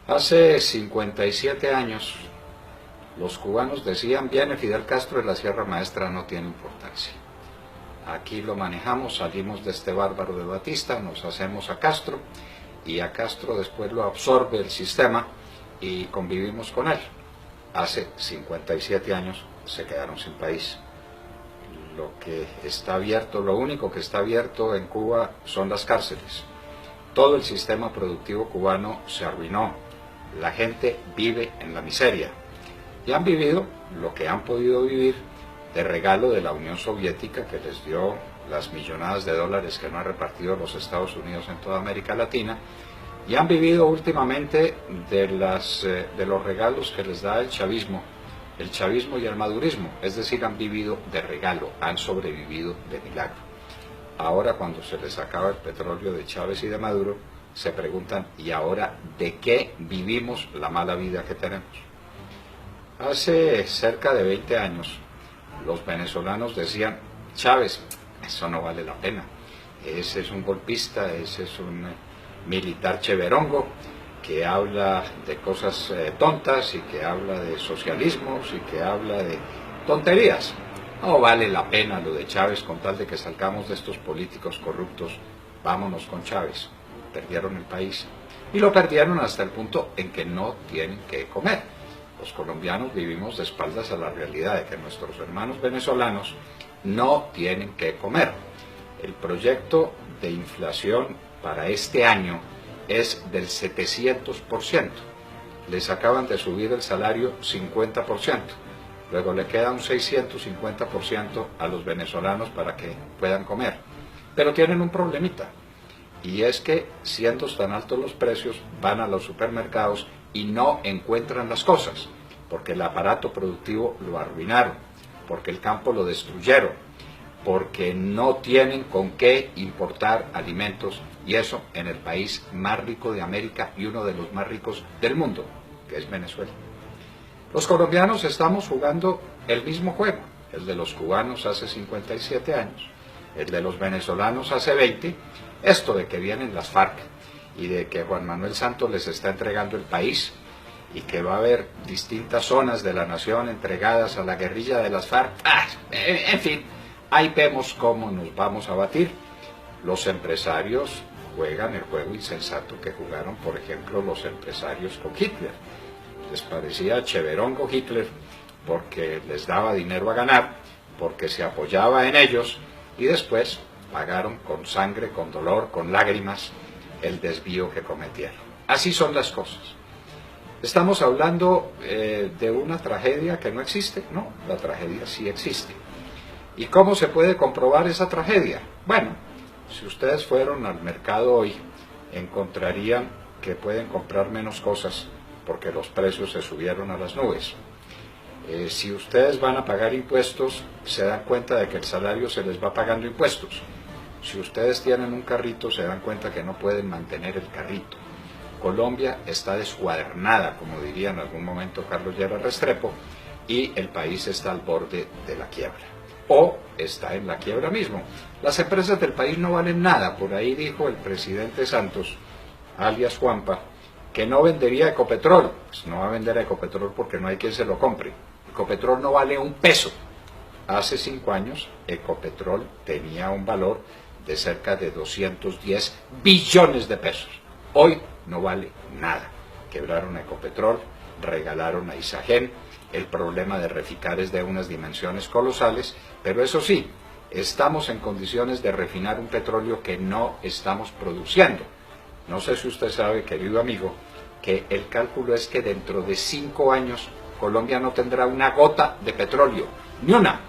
Hace 57 años los cubanos decían: viene Fidel Castro y la Sierra Maestra no tiene importancia. Aquí lo manejamos, salimos de este bárbaro de Batista, nos hacemos a Castro y a Castro después lo absorbe el sistema y convivimos con él. Hace 57 años se quedaron sin país. Lo que está abierto, lo único que está abierto en Cuba son las cárceles. Todo el sistema productivo cubano se arruinó. La gente vive en la miseria. Y han vivido lo que han podido vivir de regalo de la Unión Soviética, que les dio las millonadas de dólares que no ha repartido los Estados Unidos en toda América Latina, y han vivido últimamente de los regalos que les da el chavismo y el madurismo, es decir, han vivido de regalo, han sobrevivido de milagro. Ahora, cuando se les acaba el petróleo de Chávez y de Maduro, se preguntan: ¿y ahora de qué vivimos la mala vida que tenemos? Hace cerca de 20 años, los venezolanos decían: Chávez, eso no vale la pena, ese es un golpista, ese es un militar cheverongo, que habla de cosas tontas y que habla de socialismos y que habla de tonterías. No vale la pena lo de Chávez, con tal de que salgamos de estos políticos corruptos, vámonos con Chávez. Perdieron el país. Y lo perdieron hasta el punto en que no tienen que comer. Los colombianos vivimos de espaldas a la realidad de que nuestros hermanos venezolanos no tienen que comer. El proyecto de inflación para este año es del 700%. Les acaban de subir el salario 50%. Luego le queda un 650% a los venezolanos para que puedan comer. Pero tienen un problemita, y es que, siendo tan altos los precios, van a los supermercados y no encuentran las cosas, porque el aparato productivo lo arruinaron, porque el campo lo destruyeron, porque no tienen con qué importar alimentos, y eso en el país más rico de América y uno de los más ricos del mundo, que es Venezuela. Los colombianos estamos jugando el mismo juego, el de los cubanos hace 57 años, el de los venezolanos hace 20, esto de que vienen las FARC y de que Juan Manuel Santos les está entregando el país y que va a haber distintas zonas de la nación entregadas a la guerrilla de las FARC. En fin, ahí vemos cómo nos vamos a batir. Los empresarios juegan el juego insensato que jugaron, por ejemplo, los empresarios con Hitler. Les parecía cheverongo Hitler porque les daba dinero a ganar, porque se apoyaba en ellos, y después pagaron con sangre, con dolor, con lágrimas el desvío que cometieron. Así son las cosas. Estamos hablando de una tragedia que no existe. No, la tragedia sí existe. ¿Y cómo se puede comprobar esa tragedia? Bueno, si ustedes fueron al mercado hoy, encontrarían que pueden comprar menos cosas porque los precios se subieron a las nubes. Si ustedes van a pagar impuestos, se dan cuenta de que el salario se les va pagando impuestos. Si ustedes tienen un carrito, se dan cuenta que no pueden mantener el carrito. Colombia está descuadernada, como diría en algún momento Carlos Lleras Restrepo, y el país está al borde de la quiebra. O está en la quiebra mismo. Las empresas del país no valen nada. Por ahí dijo el presidente Santos, alias Juanpa, que no vendería Ecopetrol. Pues no va a vender Ecopetrol porque no hay quien se lo compre. Ecopetrol no vale un peso. Hace 5 años Ecopetrol tenía un valor de cerca de 210 billones de pesos. Hoy no vale nada. Quebraron a Ecopetrol, regalaron a Isagen. El problema de Reficar es de unas dimensiones colosales, pero eso sí, estamos en condiciones de refinar un petróleo que no estamos produciendo. No sé si usted sabe, querido amigo, que el cálculo es que dentro de 5 años Colombia no tendrá una gota de petróleo, ni una.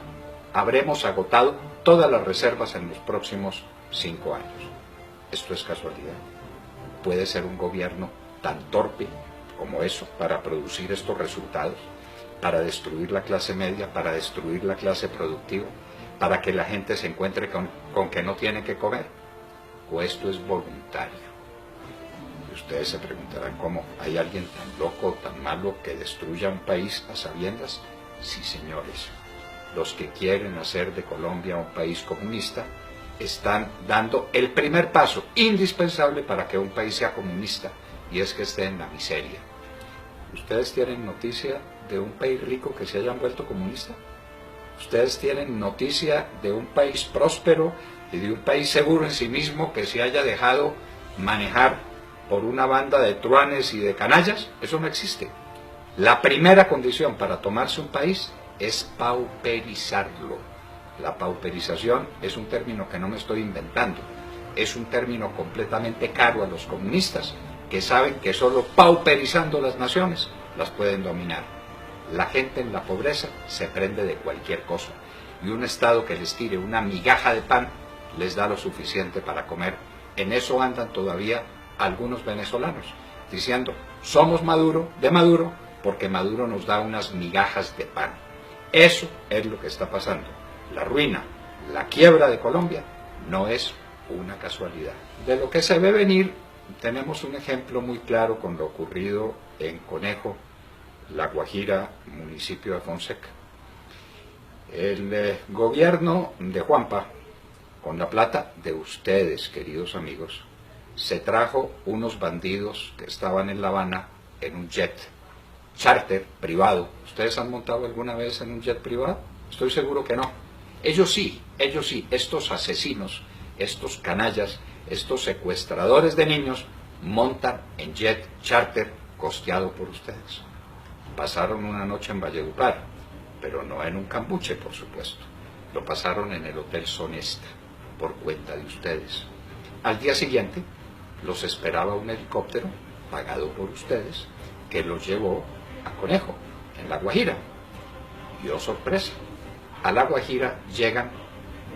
Habremos agotado todas las reservas en los próximos 5 años. ¿Esto es casualidad? ¿Puede ser un gobierno tan torpe como eso para producir estos resultados? Para destruir la clase media, para destruir la clase productiva, para que la gente se encuentre con que no tiene que comer. ¿O esto es voluntario? Y ustedes se preguntarán, ¿cómo hay alguien tan loco, tan malo, que destruya un país a sabiendas? Sí, señores, los que quieren hacer de Colombia un país comunista están dando el primer paso indispensable para que un país sea comunista, y es que esté en la miseria. ¿Ustedes tienen noticia de un país rico que se haya vuelto comunista? ¿Ustedes tienen noticia de un país próspero y de un país seguro en sí mismo que se haya dejado manejar por una banda de truanes y de canallas? Eso no existe. La primera condición para tomarse un país es pauperizarlo. La pauperización es un término que no me estoy inventando. Es un término completamente caro a los comunistas, que saben que solo pauperizando las naciones las pueden dominar. La gente en la pobreza se prende de cualquier cosa, y un Estado que les tire una migaja de pan les da lo suficiente para comer. En eso andan todavía algunos venezolanos, diciendo, somos Maduro, porque Maduro nos da unas migajas de pan. Eso es lo que está pasando. La ruina, la quiebra de Colombia no es una casualidad. De lo que se ve venir, tenemos un ejemplo muy claro con lo ocurrido en Conejo, La Guajira, municipio de Fonseca. El gobierno de Juanpa, con la plata de ustedes, queridos amigos, se trajo unos bandidos que estaban en La Habana en un jet charter privado. ¿Ustedes han montado alguna vez en un jet privado? Estoy seguro que no. Ellos sí, estos asesinos, estos canallas, estos secuestradores de niños, montan en jet charter costeado por ustedes. Pasaron una noche en Valledupar, pero no en un cambuche, por supuesto. Lo pasaron en el Hotel Sonesta, por cuenta de ustedes. Al día siguiente, los esperaba un helicóptero, pagado por ustedes, que los llevó a Conejo, en La Guajira. Y oh sorpresa, a La Guajira llegan,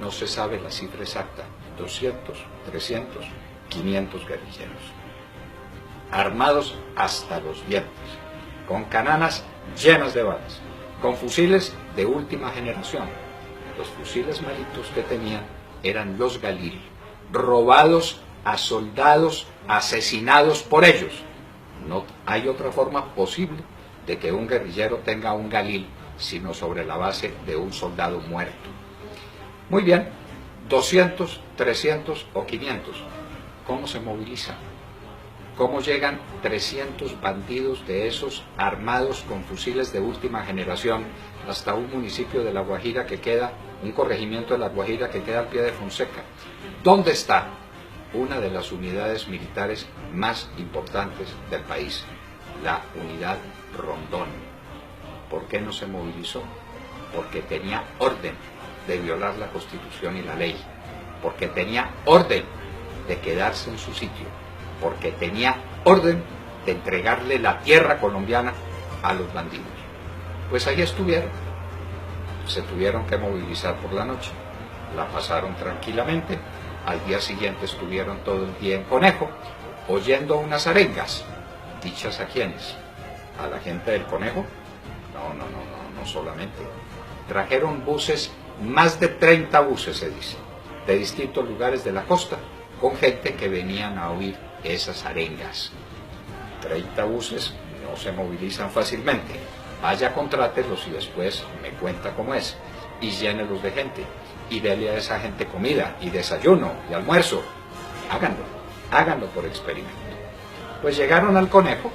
no se sabe la cifra exacta, 200, 300, 500 guerrilleros, armados hasta los dientes, con cananas llenas de balas, con fusiles de última generación. Los fusiles malitos que tenían eran los Galil, robados a soldados asesinados por ellos. No hay otra forma posible de que un guerrillero tenga un Galil sino sobre la base de un soldado muerto. Muy bien, 200, 300 o 500. ¿Cómo se movilizan? ¿Cómo llegan 300 bandidos de esos armados con fusiles de última generación hasta un municipio de La Guajira que queda, un corregimiento de La Guajira que queda al pie de Fonseca? ¿Dónde está una de las unidades militares más importantes del país? La unidad Rondón. ¿Por qué no se movilizó? Porque tenía orden de violar la Constitución y la ley, porque tenía orden de quedarse en su sitio, porque tenía orden de entregarle la tierra colombiana a los bandidos. Pues ahí estuvieron. Se tuvieron que movilizar por la noche, la pasaron tranquilamente. Al día siguiente estuvieron todo el día en Conejo, oyendo unas arengas. ¿Dichas a quiénes? ¿A la gente del Conejo? No solamente. Trajeron buses, más de 30 buses se dice, de distintos lugares de la costa, con gente que venían a oír esas arengas. 30 buses no se movilizan fácilmente. Vaya, contrátelos y después me cuenta cómo es, y llénelos de gente, y dele a esa gente comida, y desayuno, y almuerzo. Háganlo por experimento. Pues llegaron al Conejo,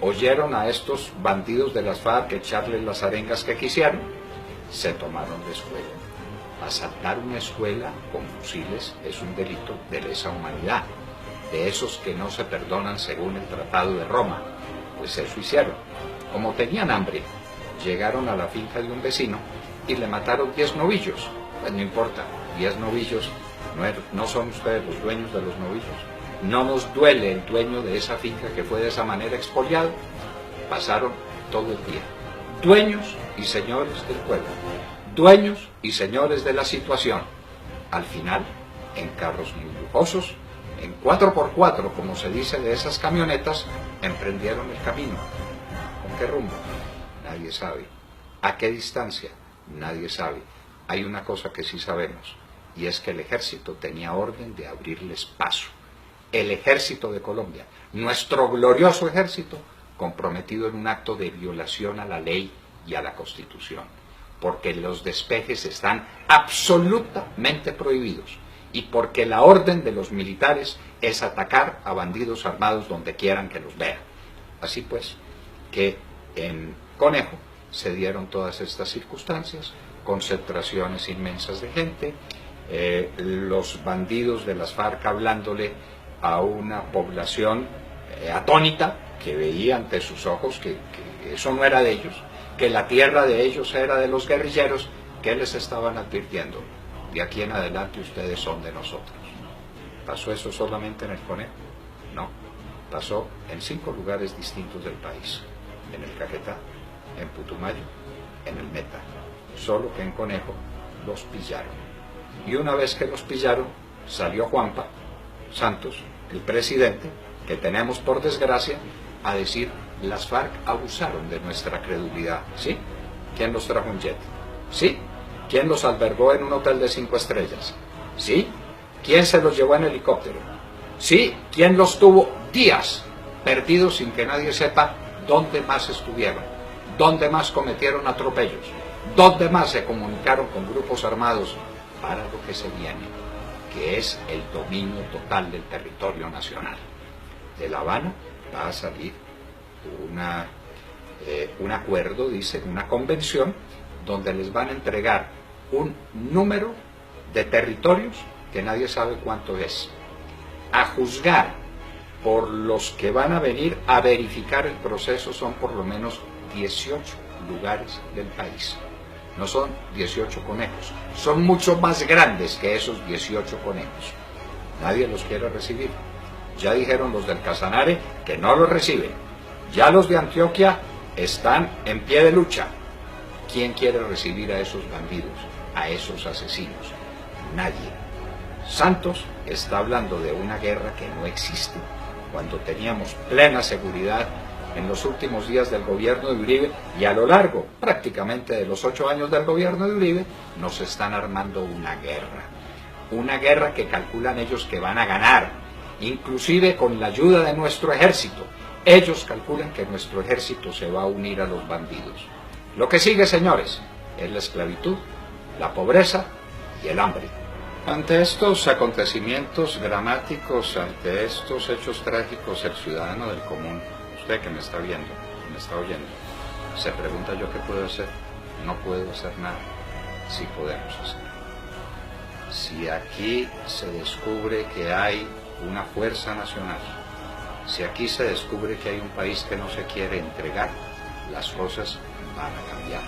oyeron a estos bandidos de las FARC echarles las arengas que quisieron, se tomaron la escuela. Asaltar una escuela con fusiles es un delito de lesa humanidad, de esos que no se perdonan según el Tratado de Roma. Pues eso hicieron. Como tenían hambre, llegaron a la finca de un vecino y le mataron 10 novillos. Pues no importa, 10 novillos, no son ustedes los dueños de los novillos. No nos duele el dueño de esa finca que fue de esa manera expoliado. Pasaron todo el día. Dueños y señores del pueblo, dueños y señores de la situación. Al final, en carros muy lujosos, en 4x4, como se dice de esas camionetas, emprendieron el camino. ¿Con qué rumbo? Nadie sabe. ¿A qué distancia? Nadie sabe. Hay una cosa que sí sabemos, y es que el ejército tenía orden de abrirles paso. El ejército de Colombia, nuestro glorioso ejército, comprometido en un acto de violación a la ley y a la Constitución, porque los despejes están absolutamente prohibidos, y porque la orden de los militares es atacar a bandidos armados donde quieran que los vean. Así pues, que en Conejo se dieron todas estas circunstancias, concentraciones inmensas de gente, los bandidos de las FARC hablándole a una población atónita que veía ante sus ojos que eso no era de ellos, que la tierra de ellos era de los guerrilleros, que les estaban advirtiendo: de aquí en adelante ustedes son de nosotros. ¿Pasó eso solamente en el Conejo? No, pasó en 5 lugares distintos del país: en el Caquetá, en Putumayo, en el Meta. Solo que en Conejo los pillaron. Y una vez que los pillaron, salió Juanpa Santos, el presidente, que tenemos por desgracia, a decir: las FARC abusaron de nuestra credulidad. ¿Sí? ¿Quién los trajo en jet? ¿Sí? ¿Quién los albergó en un hotel de 5 estrellas? ¿Sí? ¿Quién se los llevó en helicóptero? ¿Sí? ¿Quién los tuvo días perdidos sin que nadie sepa dónde más estuvieron? ¿Dónde más cometieron atropellos? ¿Dónde más se comunicaron con grupos armados para lo que se viene, que es el dominio total del territorio nacional? De La Habana va a salir un acuerdo, dice, una convención, donde les van a entregar un número de territorios que nadie sabe cuánto es. A juzgar por los que van a venir a verificar el proceso, son por lo menos 18 lugares del país. No son 18 conejos, son mucho más grandes que esos 18 conejos. Nadie los quiere recibir. Ya dijeron los del Casanare que no los reciben. Ya los de Antioquia están en pie de lucha. ¿Quién quiere recibir a esos bandidos, a esos asesinos? Nadie. Santos está hablando de una guerra que no existe, cuando teníamos plena seguridad en los últimos días del gobierno de Uribe, y a lo largo prácticamente de los 8 años del gobierno de Uribe, nos están armando una guerra que calculan ellos que van a ganar, inclusive con la ayuda de nuestro ejército. Ellos calculan que nuestro ejército se va a unir a los bandidos. Lo que sigue, señores, es la esclavitud, la pobreza y el hambre. Ante estos acontecimientos dramáticos, ante estos hechos trágicos, el ciudadano del común, usted que me está viendo, me está oyendo, se pregunta: ¿yo qué puedo hacer? No puedo hacer nada. Sí podemos hacer. Si aquí se descubre que hay una fuerza nacional, si aquí se descubre que hay un país que no se quiere entregar, las cosas van a cambiar.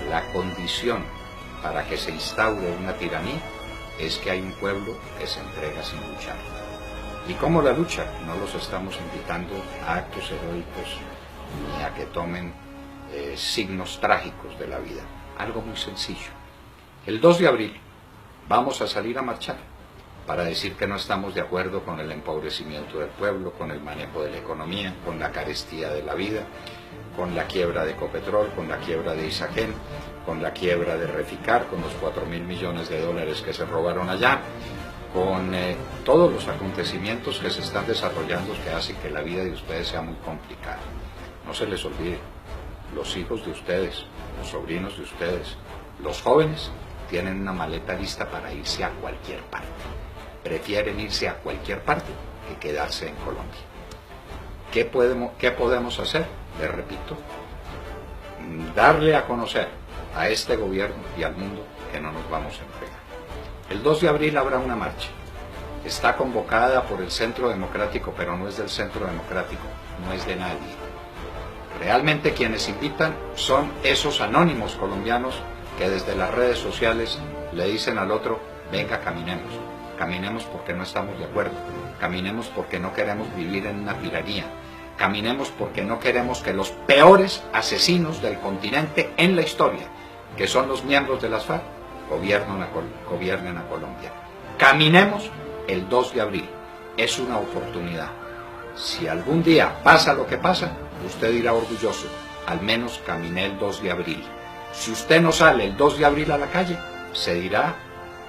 La condición para que se instaure una tiranía es que hay un pueblo que se entrega sin luchar. ¿Y cómo la lucha? No los estamos invitando a actos heroicos ni a que tomen signos trágicos de la vida. Algo muy sencillo. El 2 de abril vamos a salir a marchar para decir que no estamos de acuerdo con el empobrecimiento del pueblo, con el manejo de la economía, con la carestía de la vida, con la quiebra de Ecopetrol, con la quiebra de Isagen, con la quiebra de Reficar, con los 4.000 millones de dólares que se robaron allá, con todos los acontecimientos que se están desarrollando que hacen que la vida de ustedes sea muy complicada. No se les olvide, los hijos de ustedes, los sobrinos de ustedes, los jóvenes, tienen una maleta lista para irse a cualquier parte. Prefieren irse a cualquier parte que quedarse en Colombia. ¿Qué podemos hacer? Les repito, darle a conocer a este gobierno y al mundo que no nos vamos a entregar. El 2 de abril habrá una marcha. Está convocada por el Centro Democrático, pero no es del Centro Democrático, no es de nadie. Realmente quienes invitan son esos anónimos colombianos que desde las redes sociales le dicen al otro: venga, caminemos. Caminemos porque no estamos de acuerdo. Caminemos porque no queremos vivir en una tiranía. Caminemos porque no queremos que los peores asesinos del continente en la historia, que son los miembros de las FARC, gobiernen a Colombia. Caminemos el 2 de abril. Es una oportunidad. Si algún día pasa lo que pasa, usted dirá orgulloso: al menos caminé el 2 de abril. Si usted no sale el 2 de abril a la calle, se dirá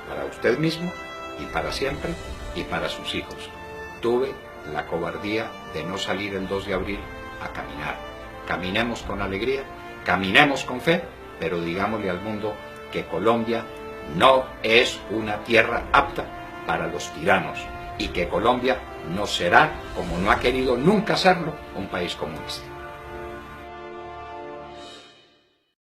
para usted mismo y para siempre y para sus hijos: tuve la cobardía de no salir el 2 de abril a caminar. Caminemos con alegría, caminemos con fe, pero digámosle al mundo que Colombia no es una tierra apta para los tiranos y que Colombia no será, como no ha querido nunca serlo, un país comunista.